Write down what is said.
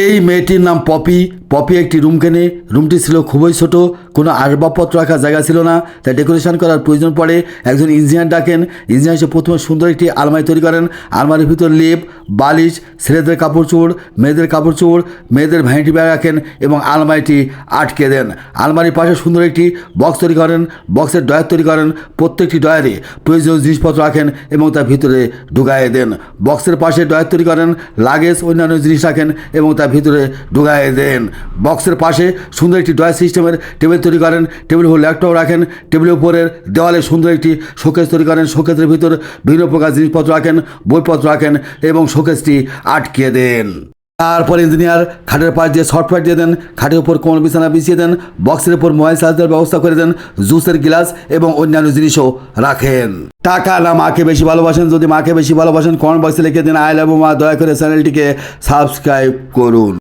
এই মেয়েটির নাম পপি। পপি একটি রুম কেনে। রুমটি ছিল খুবই ছোট, কোনো আসবাবপত্র রাখার জায়গা ছিল না, তাই ডেকোরেশন করার প্রয়োজন পড়ে। একজন ইঞ্জিনিয়ার ডাকেন। ইঞ্জিনিয়ার এসে প্রথমে সুন্দর একটি আলমারি তৈরি করেন। আলমারির ভিতর লেপ, বালিশ, ছেলেদের কাপড় চোপড়, মেয়েদের কাপড় চোপড়, মেয়েদের ভ্যানিটি ব্যাগ রাখেন এবং আলমারিটি আটকে দেন। আলমারির পাশে সুন্দর একটি বক্স তৈরি করেন, বক্সের ডয়ার তৈরি করেন। প্রত্যেকটি ডয়ারে প্রয়োজনীয় জিনিসপত্র রাখেন এবং তার ভিতরে ঢুকাইয়ে দেন। বক্সের পাশে ডয়ার তৈরি করেন, লাগেজ অন্যান্য জিনিস রাখেন এবং তার ভিতরে ঢুকাইয়ে দেন। বক্সের পাশে সুন্দর একটি ডয়ার সিস্টেমের টেবিল তৈরি করেন। টেবিলের উপর ল্যাপটপ রাখেন। টেবিলের উপরের দেওয়ালে সুন্দর একটি শোকেস তৈরি করেন। শোকেসের ভিতর বিভিন্ন প্রকার জিনিসপত্র রাখেন, বইপত্র রাখেন এবং শোকেসটি আটকে দেন। তারপর ইঞ্জিনিয়ার খাটের পাশ দিয়ে সফটওয়্যার দিয়ে দেন। খাটের উপর কোমল বিছানা বিছিয়ে দেন। বক্সের উপর মোবাইল চার্জ দেওয়ার ব্যবস্থা করে দেন। জুসের গ্লাস এবং অন্যান্য জিনিসও রাখেন। টাকা না মাকে বেশি ভালোবাসেন? যদি মাকে বেশি ভালোবাসেন কমেন্ট বক্সে লিখে দিন আই লাভ মা। দয়া করে চ্যানেলটিকে সাবস্ক্রাইব করুন।